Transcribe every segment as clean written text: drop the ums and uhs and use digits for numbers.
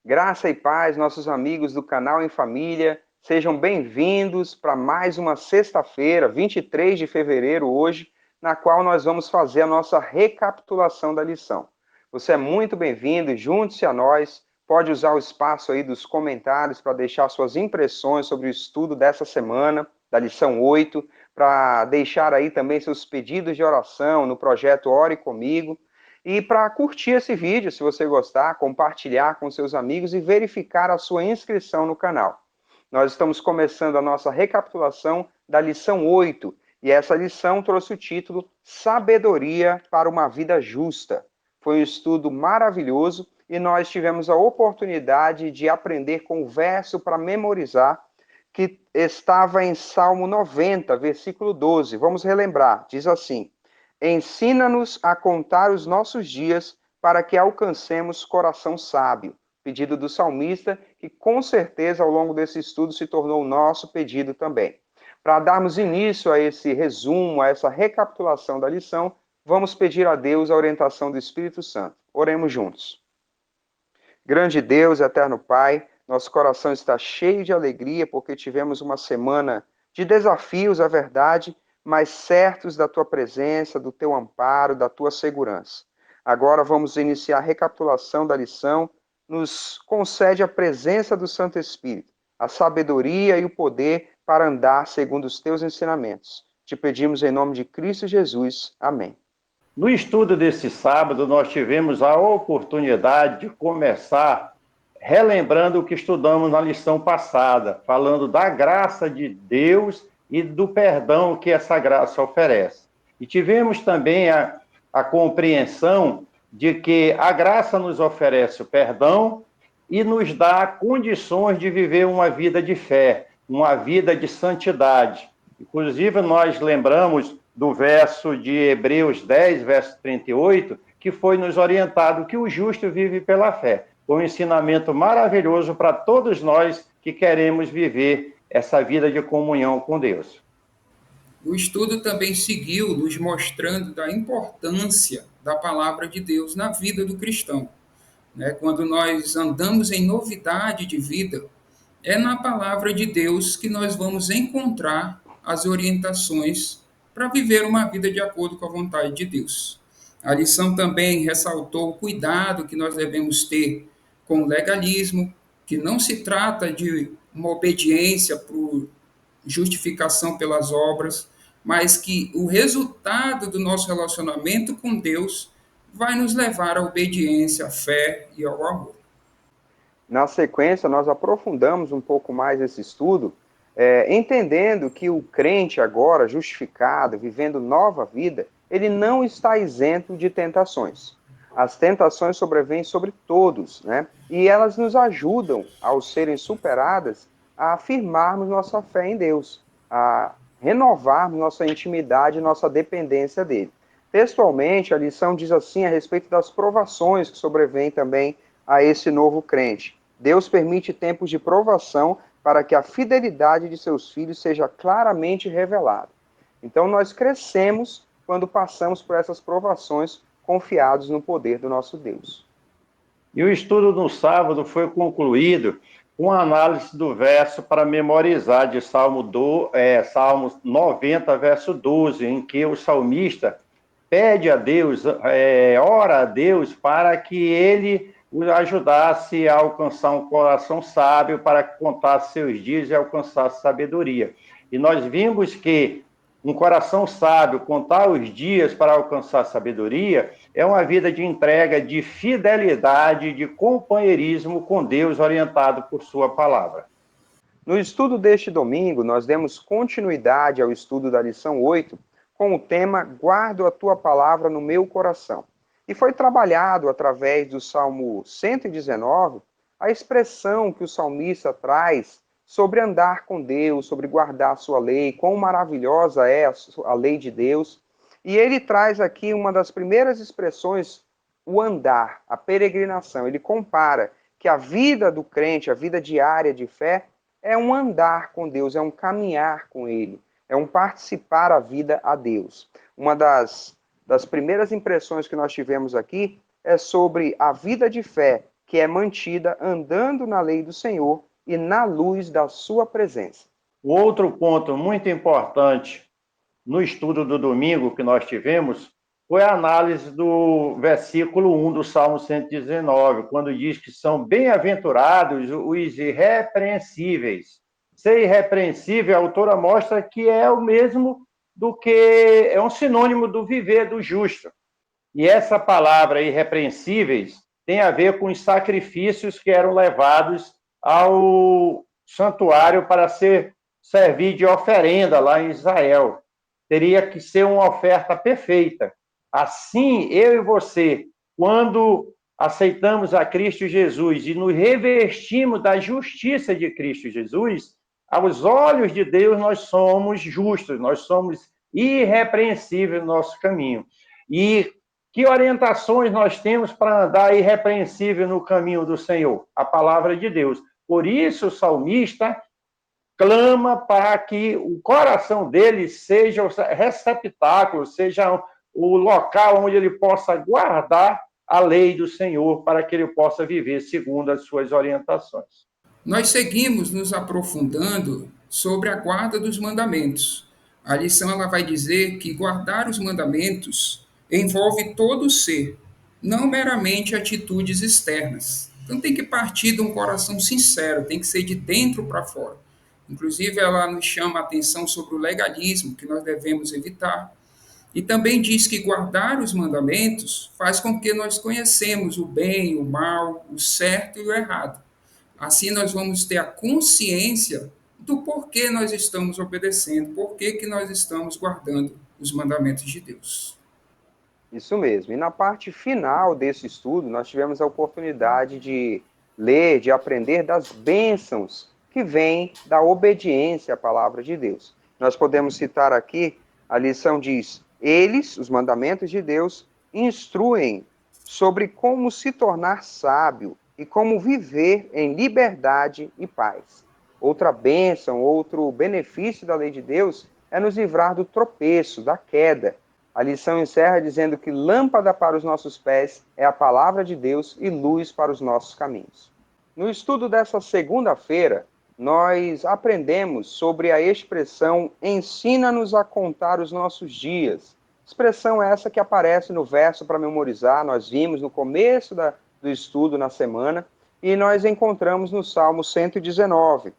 Graça e paz, nossos amigos do canal Em Família, sejam bem-vindos para mais uma sexta-feira, 23 de fevereiro hoje, na qual nós vamos fazer a nossa recapitulação da lição. Você é muito bem-vindo e junte-se a nós, pode usar o espaço aí dos comentários para deixar suas impressões sobre o estudo dessa semana, da lição 8, para deixar aí também seus pedidos de oração no projeto Ore Comigo, e para curtir esse vídeo, se você gostar, compartilhar com seus amigos e verificar a sua inscrição no canal. Nós estamos começando a nossa recapitulação da lição 8, e essa lição trouxe o título Sabedoria para uma Vida Justa. Foi um estudo maravilhoso e nós tivemos a oportunidade de aprender com o verso para memorizar, que estava em Salmo 90, versículo 12. Vamos relembrar, diz assim: Ensina-nos a contar os nossos dias para que alcancemos coração sábio. Pedido do salmista, que com certeza ao longo desse estudo se tornou o nosso pedido também. Para darmos início a esse resumo, a essa recapitulação da lição, vamos pedir a Deus a orientação do Espírito Santo. Oremos juntos. Grande Deus, eterno Pai, nosso coração está cheio de alegria porque tivemos uma semana de desafios, é verdade, mas certos da tua presença, do teu amparo, da tua segurança. Agora vamos iniciar a recapitulação da lição. Nos concede a presença do Santo Espírito, a sabedoria e o poder para andar segundo os teus ensinamentos. Te pedimos em nome de Cristo Jesus. Amém. No estudo desse sábado, nós tivemos a oportunidade de começar relembrando o que estudamos na lição passada, falando da graça de Deus e do perdão que essa graça oferece. E tivemos também a compreensão de que a graça nos oferece o perdão e nos dá condições de viver uma vida de fé, uma vida de santidade. Inclusive, nós lembramos do verso de Hebreus 10, verso 38, que foi nos orientado que o justo vive pela fé. Foi um ensinamento maravilhoso para todos nós que queremos viver essa vida de comunhão com Deus. O estudo também seguiu nos mostrando da importância da palavra de Deus na vida do cristão. Quando nós andamos em novidade de vida, é na palavra de Deus que nós vamos encontrar as orientações para viver uma vida de acordo com a vontade de Deus. A lição também ressaltou o cuidado que nós devemos ter com o legalismo, que não se trata de uma obediência por justificação pelas obras, mas que o resultado do nosso relacionamento com Deus vai nos levar à obediência, à fé e ao amor. Na sequência, nós aprofundamos um pouco mais esse estudo, entendendo que o crente agora, justificado, vivendo nova vida, ele não está isento de tentações. As tentações sobrevêm sobre todos, né? E elas nos ajudam, ao serem superadas, a afirmarmos nossa fé em Deus, a renovarmos nossa intimidade e nossa dependência dele. Textualmente, a lição diz assim a respeito das provações que sobrevêm também a esse novo crente. Deus permite tempos de provação para que a fidelidade de seus filhos seja claramente revelada. Então, nós crescemos quando passamos por essas provações, confiados no poder do nosso Deus. E o estudo no sábado foi concluído com a análise do verso para memorizar de Salmos 90, verso 12, em que o salmista pede a Deus, ora a Deus para que ele o ajudasse a alcançar um coração sábio, para contar seus dias e alcançar sabedoria. E nós vimos que um coração sábio, contar os dias para alcançar sabedoria, é uma vida de entrega, de fidelidade, de companheirismo com Deus, orientado por sua palavra. No estudo deste domingo, nós demos continuidade ao estudo da lição 8, com o tema Guardo a tua palavra no meu coração. E foi trabalhado através do Salmo 119 a expressão que o salmista traz sobre andar com Deus, sobre guardar a sua lei, quão maravilhosa é a lei de Deus. E ele traz aqui uma das primeiras expressões, o andar, a peregrinação. Ele compara que a vida do crente, a vida diária de fé, é um andar com Deus, é um caminhar com Ele, é um participar a vida a Deus. Uma das primeiras impressões que nós tivemos aqui é sobre a vida de fé, que que é mantida andando na lei do Senhor e na luz da sua presença. O outro ponto muito importante no estudo do domingo que nós tivemos foi a análise do versículo 1 do Salmo 119, quando diz que são bem-aventurados os irrepreensíveis. Ser irrepreensível, a autora mostra que é o mesmo do que é um sinônimo do viver do justo. E essa palavra irrepreensíveis tem a ver com os sacrifícios que eram levados ao santuário para servir de oferenda lá em Israel. Teria que ser uma oferta perfeita. Assim, eu e você, quando aceitamos a Cristo Jesus e nos revestimos da justiça de Cristo Jesus, aos olhos de Deus nós somos justos, nós somos irrepreensíveis no nosso caminho. E que orientações nós temos para andar irrepreensível no caminho do Senhor? A palavra de Deus. Por isso o salmista clama para que o coração dele seja o receptáculo, seja o local onde ele possa guardar a lei do Senhor, para que ele possa viver segundo as suas orientações. Nós seguimos nos aprofundando sobre a guarda dos mandamentos. A lição ela vai dizer que guardar os mandamentos envolve todo o ser, não meramente atitudes externas. Então tem que partir de um coração sincero, tem que ser de dentro para fora. Inclusive, ela nos chama a atenção sobre o legalismo, que nós devemos evitar. E também diz que guardar os mandamentos faz com que nós conhecemos o bem, o mal, o certo e o errado. Assim, nós vamos ter a consciência do porquê nós estamos obedecendo, porquê que nós estamos guardando os mandamentos de Deus. Isso mesmo. E na parte final desse estudo, nós tivemos a oportunidade de ler, de aprender das bênçãos que vêm da obediência à palavra de Deus. Nós podemos citar aqui, a lição diz: eles, os mandamentos de Deus, instruem sobre como se tornar sábio e como viver em liberdade e paz. Outra bênção, outro benefício da lei de Deus é nos livrar do tropeço, da queda. A lição encerra dizendo que lâmpada para os nossos pés é a palavra de Deus e luz para os nossos caminhos. No estudo dessa segunda-feira, nós aprendemos sobre a expressão ensina-nos a contar os nossos dias. Expressão essa que aparece no verso para memorizar, nós vimos no começo do estudo na semana, e nós encontramos no Salmo 119.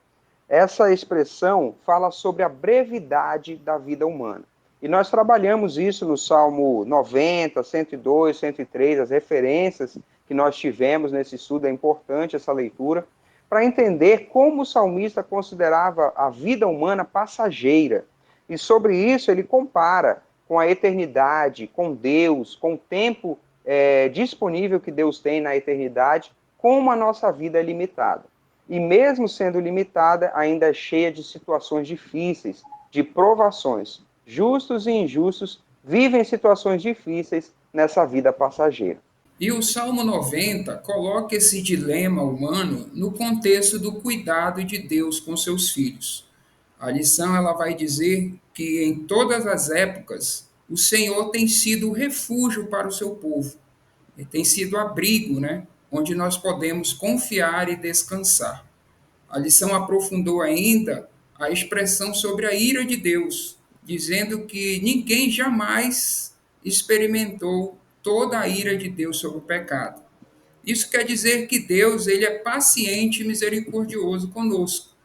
Essa expressão fala sobre a brevidade da vida humana. E nós trabalhamos isso no Salmo 90, 102, 103, as referências que nós tivemos nesse estudo, é importante essa leitura, para entender como o salmista considerava a vida humana passageira. E sobre isso ele compara com a eternidade, com Deus, com o tempo disponível que Deus tem na eternidade, como a nossa vida é limitada. E mesmo sendo limitada, ainda é cheia de situações difíceis, de provações. Justos e injustos vivem situações difíceis nessa vida passageira. E o Salmo 90 coloca esse dilema humano no contexto do cuidado de Deus com seus filhos. A lição ela vai dizer que em todas as épocas o Senhor tem sido refúgio para o seu povo. Ele tem sido abrigo, onde nós podemos confiar e descansar. A lição aprofundou ainda a expressão sobre a ira de Deus, dizendo que ninguém jamais experimentou toda a ira de Deus sobre o pecado. Isso quer dizer que Deus ele é paciente e misericordioso conosco.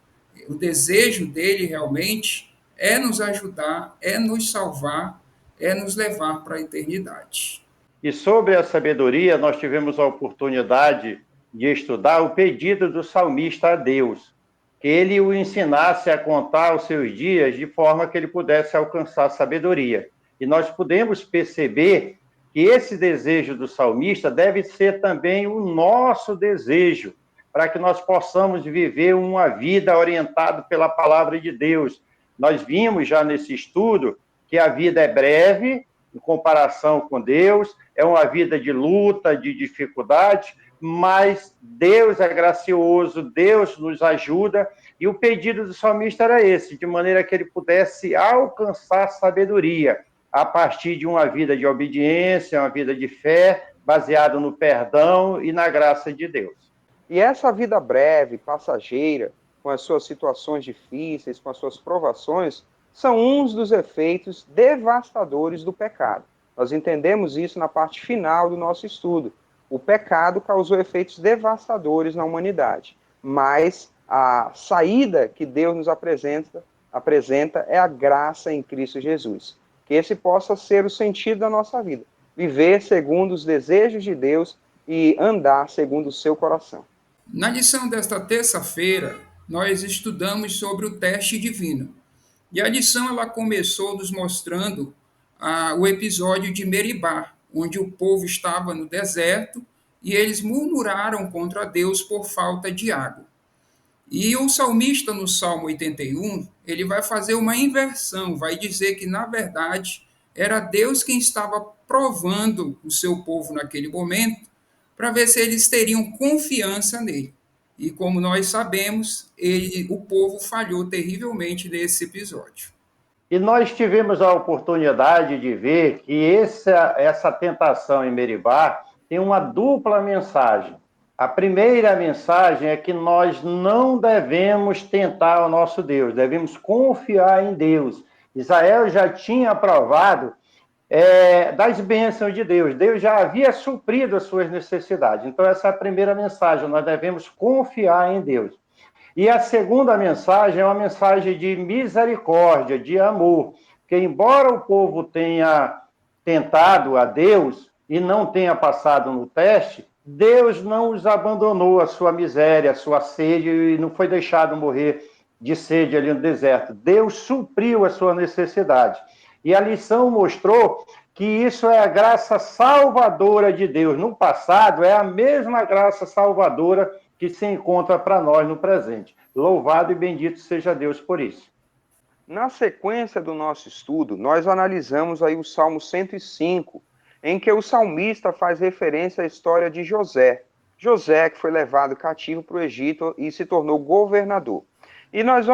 O desejo dele realmente é nos ajudar, é nos salvar, é nos levar para a eternidade. E sobre a sabedoria, nós tivemos a oportunidade de estudar o pedido do salmista a Deus, que ele o ensinasse a contar os seus dias de forma que ele pudesse alcançar sabedoria. E nós podemos perceber que esse desejo do salmista deve ser também o nosso desejo, para que nós possamos viver uma vida orientada pela palavra de Deus. Nós vimos já nesse estudo que a vida é breve, em comparação com Deus, é uma vida de luta, de dificuldade, mas Deus é gracioso, Deus nos ajuda, e o pedido do salmista era esse, de maneira que ele pudesse alcançar sabedoria, a partir de uma vida de obediência, uma vida de fé, baseado no perdão e na graça de Deus. E essa vida breve, passageira, com as suas situações difíceis, com as suas provações, são uns dos efeitos devastadores do pecado. Nós entendemos isso na parte final do nosso estudo. O pecado causou efeitos devastadores na humanidade, mas a saída que Deus nos apresenta é a graça em Cristo Jesus. Que esse possa ser o sentido da nossa vida. Viver segundo os desejos de Deus e andar segundo o seu coração. Na lição desta terça-feira, nós estudamos sobre o teste divino. E a lição ela começou nos mostrando o episódio de Meribá, onde o povo estava no deserto e eles murmuraram contra Deus por falta de água. E o salmista, no Salmo 81, ele vai fazer uma inversão, vai dizer que, na verdade, era Deus quem estava provando o seu povo naquele momento, para ver se eles teriam confiança nele. E como nós sabemos, o povo falhou terrivelmente nesse episódio. E nós tivemos a oportunidade de ver que essa tentação em Meribá tem uma dupla mensagem. A primeira mensagem é que nós não devemos tentar o nosso Deus, devemos confiar em Deus. Israel já tinha provado das bênçãos de Deus. Deus já havia suprido as suas necessidades. Então, essa é a primeira mensagem, nós devemos confiar em Deus. E a segunda mensagem é uma mensagem de misericórdia, de amor, que embora o povo tenha tentado a Deus e não tenha passado no teste, Deus não os abandonou a sua miséria, a sua sede, e não foi deixado morrer de sede ali no deserto. Deus supriu a sua necessidade. E a lição mostrou que isso é a graça salvadora de Deus. No passado, é a mesma graça salvadora que se encontra para nós no presente. Louvado e bendito seja Deus por isso. Na sequência do nosso estudo, nós analisamos aí o Salmo 105, em que o salmista faz referência à história de José. José, que foi levado cativo para o Egito e se tornou governador. E nós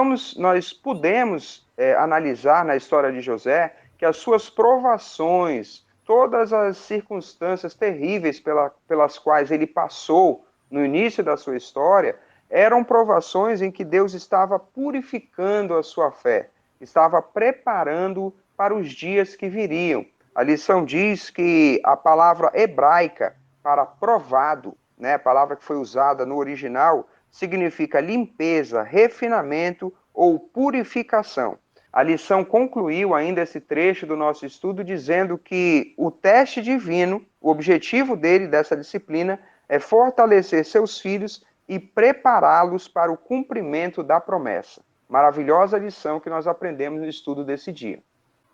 pudemos analisar na história de José que as suas provações, todas as circunstâncias terríveis pelas quais ele passou no início da sua história, eram provações em que Deus estava purificando a sua fé, estava preparando para os dias que viriam. A lição diz que a palavra hebraica para provado, né, a palavra que foi usada no original, significa limpeza, refinamento ou purificação. A lição concluiu ainda esse trecho do nosso estudo dizendo que o teste divino, o objetivo dessa disciplina, é fortalecer seus filhos e prepará-los para o cumprimento da promessa. Maravilhosa lição que nós aprendemos no estudo desse dia.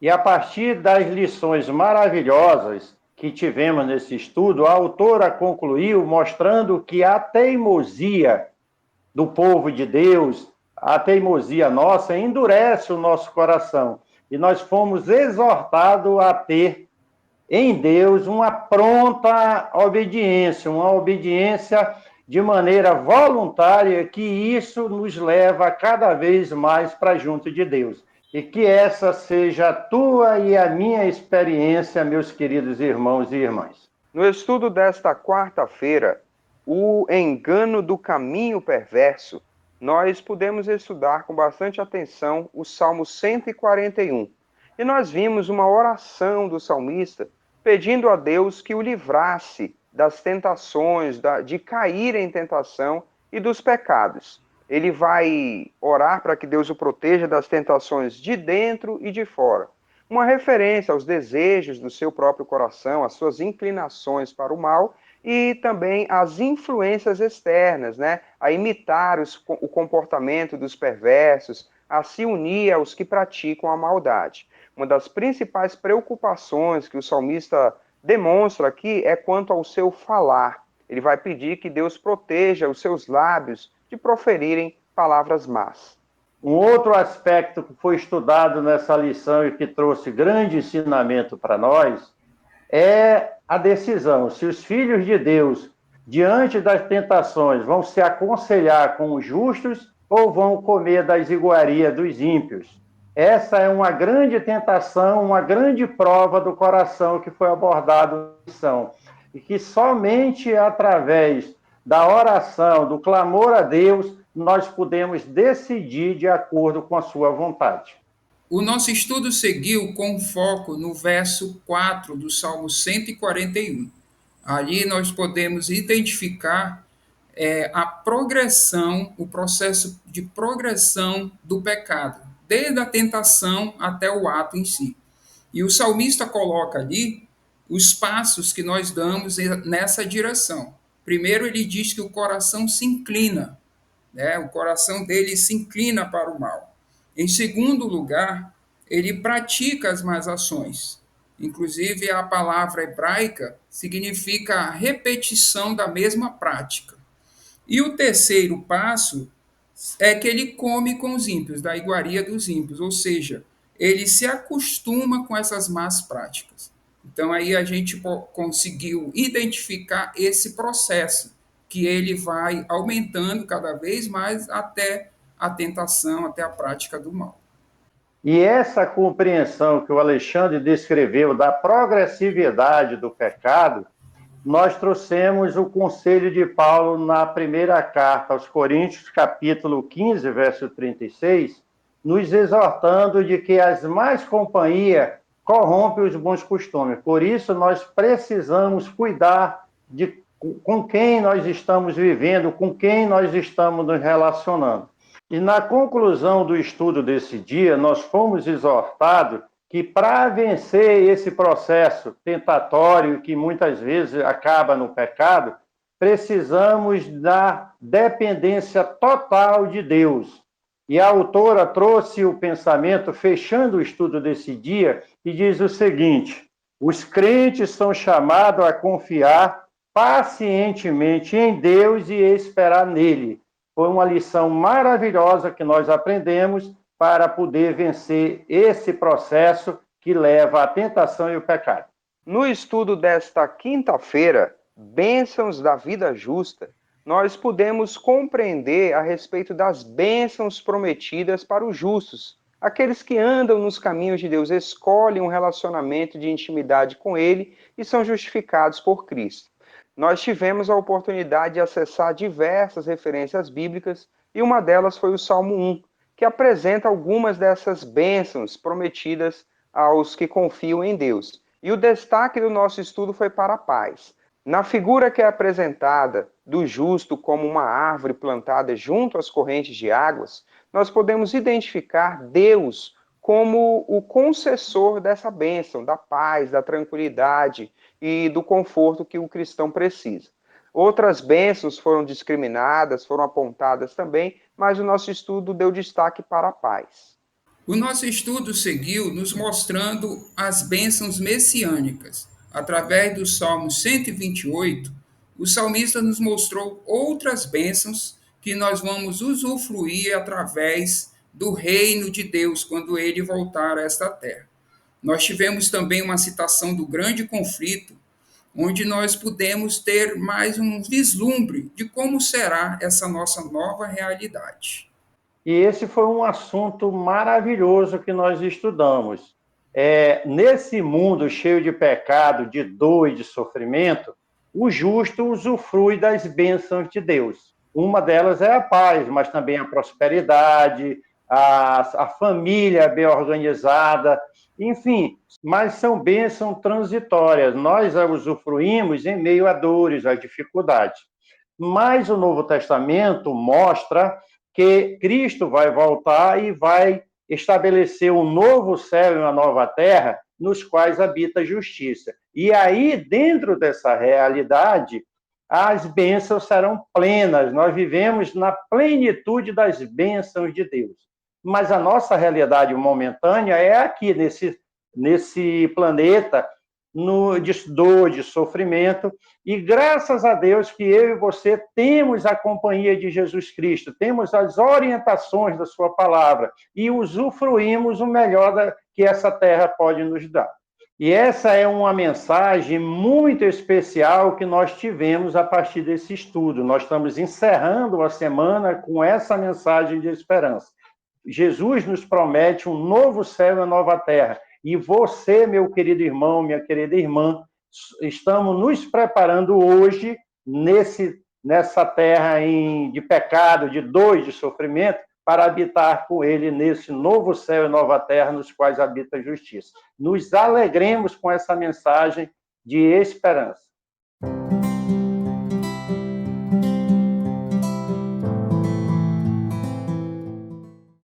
E a partir das lições maravilhosas que tivemos nesse estudo, a autora concluiu mostrando que a teimosia do povo de Deus, a teimosia nossa, endurece o nosso coração. E nós fomos exortados a ter em Deus uma pronta obediência, uma obediência de maneira voluntária, que isso nos leva cada vez mais para junto de Deus. E que essa seja a tua e a minha experiência, meus queridos irmãos e irmãs. No estudo desta quarta-feira, o engano do caminho perverso, nós pudemos estudar com bastante atenção o Salmo 141. E nós vimos uma oração do salmista pedindo a Deus que o livrasse das tentações, de cair em tentação e dos pecados. Ele vai orar para que Deus o proteja das tentações de dentro e de fora. Uma referência aos desejos do seu próprio coração, às suas inclinações para o mal e também às influências externas, né? A imitar o comportamento dos perversos, a se unir aos que praticam a maldade. Uma das principais preocupações que o salmista demonstra aqui é quanto ao seu falar. Ele vai pedir que Deus proteja os seus lábios de proferirem palavras más. Um outro aspecto que foi estudado nessa lição e que trouxe grande ensinamento para nós é a decisão. Se os filhos de Deus, diante das tentações, vão se aconselhar com os justos ou vão comer das iguarias dos ímpios. Essa é uma grande tentação, uma grande prova do coração que foi abordado na lição. e que somente através da oração, do clamor a Deus, nós podemos decidir de acordo com a sua vontade. O nosso estudo seguiu com foco no verso 4 do Salmo 141. Ali nós podemos identificar a progressão, o processo de progressão do pecado, desde a tentação até o ato em si. E o salmista coloca ali os passos que nós damos nessa direção. Primeiro, ele diz que o coração se inclina, né? O coração dele se inclina para o mal. Em segundo lugar, ele pratica as más ações. Inclusive, a palavra hebraica significa a repetição da mesma prática. E o terceiro passo é que ele come com os ímpios, da iguaria dos ímpios, ou seja, ele se acostuma com essas más práticas. Então aí a gente conseguiu identificar esse processo, que ele vai aumentando cada vez mais até a tentação, até a prática do mal. E essa compreensão que o Alexandre descreveu da progressividade do pecado, nós trouxemos o conselho de Paulo na primeira carta aos Coríntios, capítulo 15, verso 36, nos exortando de que as más companhias corrompem os bons costumes. Por isso, nós precisamos cuidar de com quem nós estamos vivendo, com quem nós estamos nos relacionando. E na conclusão do estudo desse dia, nós fomos exortados que para vencer esse processo tentatório que muitas vezes acaba no pecado, precisamos da dependência total de Deus. E a autora trouxe o pensamento, fechando o estudo desse dia, e diz o seguinte: os crentes são chamados a confiar pacientemente em Deus e esperar nele. Foi uma lição maravilhosa que nós aprendemos para poder vencer esse processo que leva à tentação e o pecado. No estudo desta quinta-feira, Bênçãos da Vida Justa, nós pudemos compreender a respeito das bênçãos prometidas para os justos. Aqueles que andam nos caminhos de Deus, escolhem um relacionamento de intimidade com Ele e são justificados por Cristo. Nós tivemos a oportunidade de acessar diversas referências bíblicas e uma delas foi o Salmo 1, que apresenta algumas dessas bênçãos prometidas aos que confiam em Deus. E o destaque do nosso estudo foi para a paz. Na figura que é apresentada do justo como uma árvore plantada junto às correntes de águas, nós podemos identificar Deus como o concessor dessa bênção, da paz, da tranquilidade e do conforto que o cristão precisa. Outras bênçãos foram discriminadas, foram apontadas também, mas o nosso estudo deu destaque para a paz. O nosso estudo seguiu nos mostrando as bênçãos messiânicas. Através do Salmo 128, o salmista nos mostrou outras bênçãos que nós vamos usufruir através do reino de Deus quando ele voltar a esta terra. Nós tivemos também uma citação do grande conflito, onde nós pudemos ter mais um vislumbre de como será essa nossa nova realidade. E esse foi um assunto maravilhoso que nós estudamos. Nesse mundo cheio de pecado, de dor e de sofrimento, o justo usufrui das bênçãos de Deus. Uma delas é a paz, mas também a prosperidade, a família bem organizada, enfim, mas são bênçãos transitórias. Nós a usufruímos em meio a dores, a dificuldades. Mas o Novo Testamento mostra que Cristo vai voltar e vai estabelecer um novo céu e uma nova terra, nos quais habita a justiça. E aí, dentro dessa realidade, as bênçãos serão plenas. Nós vivemos na plenitude das bênçãos de Deus. Mas a nossa realidade momentânea é aqui, nesse planeta, de dor, de sofrimento, e graças a Deus que eu e você temos a companhia de Jesus Cristo, temos as orientações da sua palavra e usufruímos o melhor que essa terra pode nos dar. E essa é uma mensagem muito especial que nós tivemos a partir desse estudo. Nós estamos encerrando a semana com essa mensagem de esperança. Jesus nos promete um novo céu e uma nova terra. E você, meu querido irmão, minha querida irmã, estamos nos preparando hoje nessa terra de pecado, de dor, de sofrimento, para habitar com ele nesse novo céu e nova terra, nos quais habita a justiça. Nos alegremos com essa mensagem de esperança.